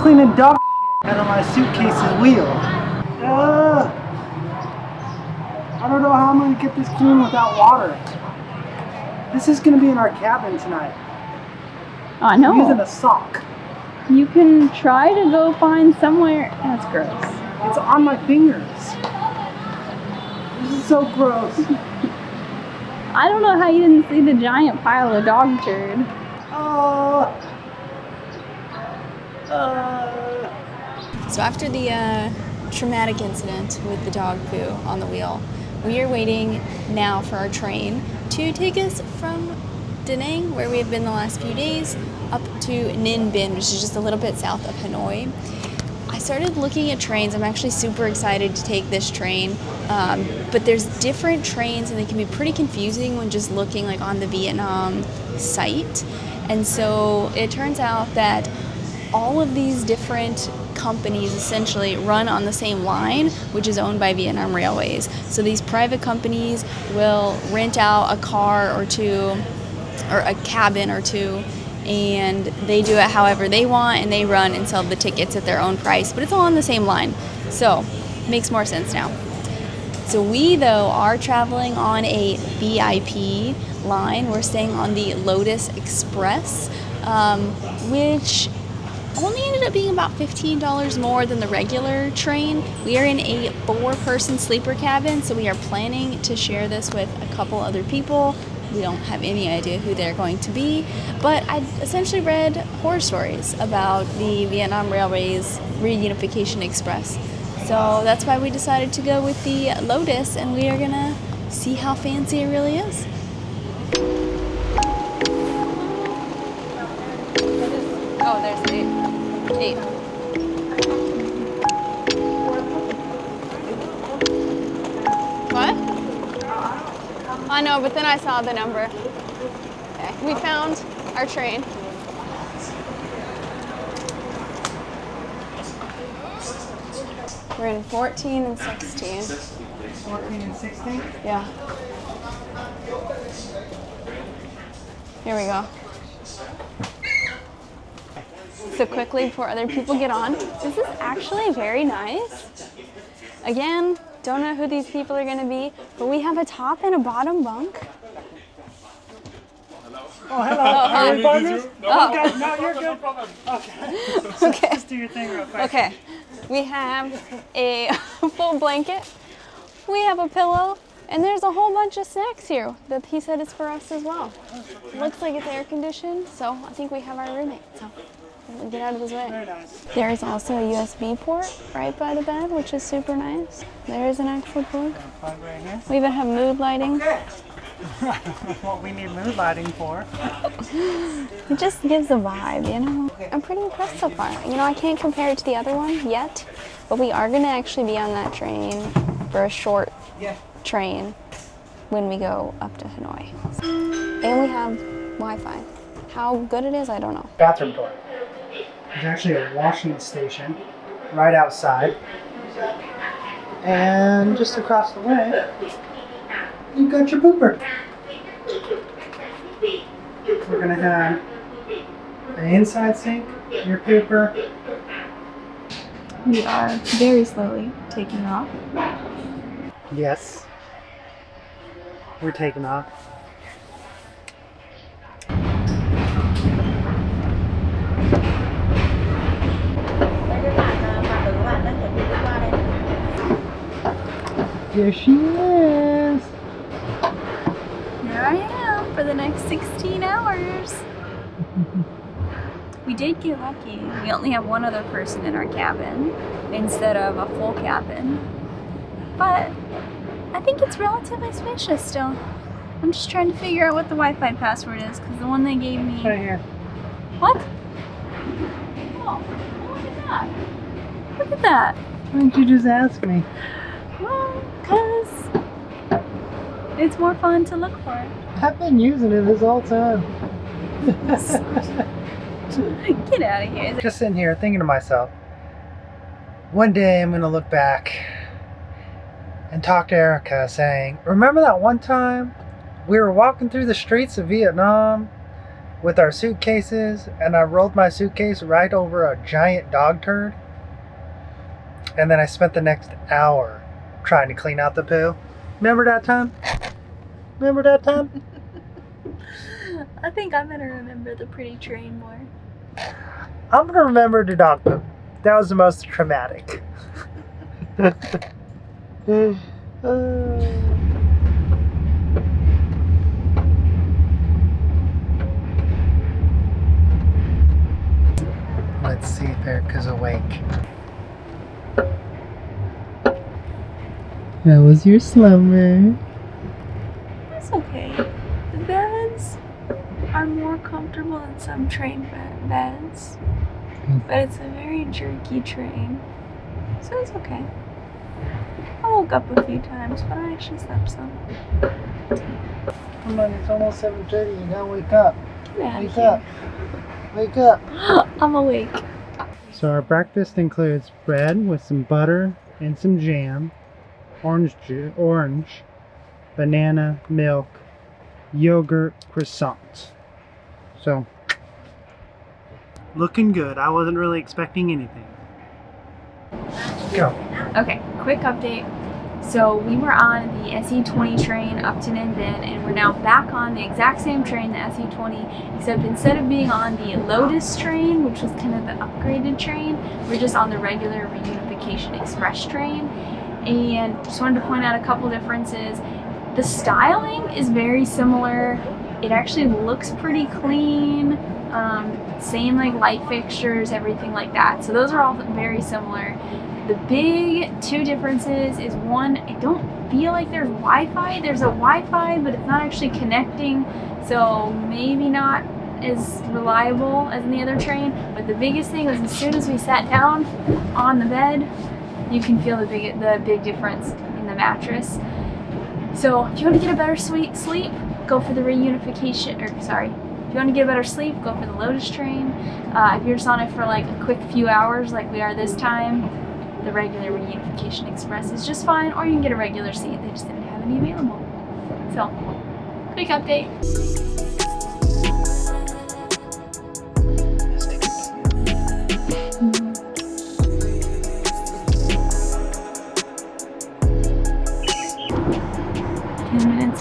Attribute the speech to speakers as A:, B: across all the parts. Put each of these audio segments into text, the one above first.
A: cleaning dog out of my suitcase's wheel. I don't know how I'm going to get this clean without water. This is going to be in our cabin tonight.
B: I know.
A: I'm using a sock.
B: You can try to go find somewhere. That's gross.
A: It's on my fingers. This is so gross.
B: I don't know how you didn't see the giant pile of dog turd.
C: So after the traumatic incident with the dog poo on the wheel, we are waiting now for our train to take us from Danang, where we have been the last few days, up to Ninh Binh, which is just a little bit south of Hanoi. I started looking at trains. I'm actually super excited to take this train, but there's different trains and they can be pretty confusing when just looking like on the Vietnam site. And so it turns out that all of these different companies essentially run on the same line, which is owned by Vietnam Railways. So these private companies will rent out a car or two, or a cabin or two, and they do it however they want, and they run and sell the tickets at their own price, but it's all on the same line. So makes more sense now. So we, though, are traveling on a VIP line. We're staying on the Lotus Express, which only ended up being about $15 more than the regular train. We are in a 4-person sleeper cabin, so we are planning to share this with a couple other people. We don't have any idea who they're going to be, but I essentially read horror stories about the Vietnam Railways Reunification Express. So that's why we decided to go with the Lotus, and we are gonna see how fancy it really is. Oh, there's 8. What? I know, but then I saw the number. Okay, we found our train. We're in 14 and 16.
A: 14 and 16?
C: Yeah. Here we go. So quickly before other people get on, this is actually very nice. Again, don't know who these people are going to be, but we have a top and a bottom bunk.
A: Oh, hello. Are we partners?
C: Oh.
A: Okay, no, you're good. Okay.
C: Okay.
A: Just do your thing real quick.
C: Okay. We have a full blanket. We have a pillow. And there's a whole bunch of snacks here that he said is for us as well. Looks like it's air conditioned, so I think we have our roommate. So we'll get out of his way.
A: Very nice.
C: There is also a USB port right by the bed, which is super nice. There is an actual plug.
A: Plug right here.
C: We even have mood lighting.
A: Okay. What we need mood lighting for.
C: It just gives a vibe, you know? I'm pretty impressed so far. You know, I can't compare it to the other one yet, but we are going to actually be on that train for a short train when we go up to Hanoi. And we have Wi-Fi. How good it is, I don't know.
A: Bathroom door. There's actually a washing station right outside. And just across the way, you've got your pooper. We're gonna have an inside sink, your pooper.
B: We are very slowly taking off.
A: Yes. We're taking off. Here she is.
B: Here I am for the next 16 hours. We did get lucky. We only have one other person in our cabin instead of a full cabin. But I think it's relatively spacious still. I'm just trying to figure out what the Wi-Fi password is because the one they gave me...
A: Right here.
B: What? Oh, look at that. Look at that.
A: Why didn't you just ask me?
B: Well, because it's more fun to look for it.
A: I've been using it this whole time.
B: Get out of here.
A: Just sitting here thinking to myself, one day I'm going to look back and talk to Erica saying, remember that one time we were walking through the streets of Vietnam with our suitcases, and I rolled my suitcase right over a giant dog turd. And then I spent the next hour trying to clean out the poo. Remember that time? Remember that time?
C: I think I'm gonna remember the pretty train more.
A: I'm gonna remember the dog poo. That was the most traumatic. Let's see if Erica's awake. How was your slumber?
C: It's okay. The beds are more comfortable than some train beds, but it's a very jerky train, so it's okay. I woke up a few times, but I actually slept some.
A: Come on, it's almost 7:30. You gotta wake up.
C: Yeah,
A: Wake up. Wake up.
C: I'm awake.
A: So our breakfast includes bread with some butter and some jam, orange, banana, milk, yogurt, croissant. So, looking good. I wasn't really expecting anything. Go.
B: Okay, quick update. So we were on the SE20 train up to Ninh Binh, and we're now back on the exact same train, the SE20, except instead of being on the Lotus train, which was kind of the upgraded train, we're just on the regular Reunification Express train. And just wanted to point out a couple differences. The styling is very similar. It actually looks pretty clean. Same like light fixtures, everything like that. So those are all very similar. The big two differences is one, I don't feel like there's Wi-Fi. There's a Wi-Fi, but it's not actually connecting, so maybe not as reliable as in the other train. But the biggest thing was as soon as we sat down on the bed, you can feel the big difference in the mattress. So if you want to get a better sleep, go for the Reunification, or sorry, if you want to get a better sleep, go for the Lotus train. If you're just on it for like a quick few hours like we are this time, the regular Reunification Express is just fine, or you can get a regular seat. They just didn't have any available. So, quick update.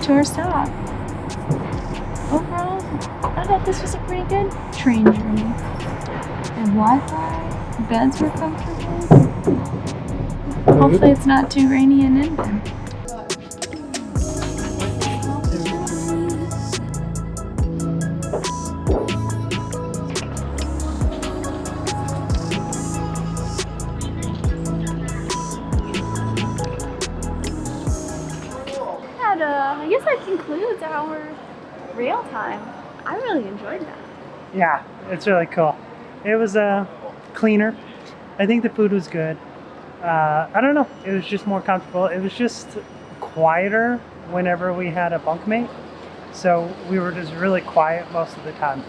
B: To our stop. Overall, I thought this was a pretty good train journey. And Wi-Fi, the beds were comfortable. Hopefully it's not too rainy in Ninh Binh. I guess that concludes our rail time. I really enjoyed that.
A: Yeah, it's really cool. It was cleaner. I think the food was good. I don't know. It was just more comfortable. It was just quieter whenever we had a bunkmate. So we were just really quiet most of the time.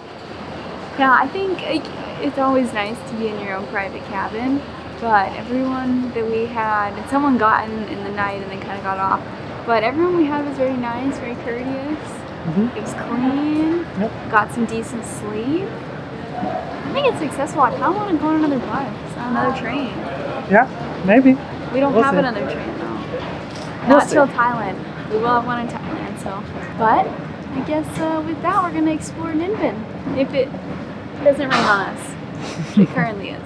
B: Yeah, I think it's always nice to be in your own private cabin. But everyone that we had, and someone got in the night and then kind of got off. But everyone we had was very nice, very courteous. Mm-hmm. It was clean. Yep. Got some decent sleep. I think it's successful. I kind of want to go on another bus, on another train.
A: Yeah, maybe.
B: We don't have another train though. Not till Thailand. We will have one in Thailand. So, but I guess with that we're gonna explore Ninh Binh if it doesn't rain on us. It currently is.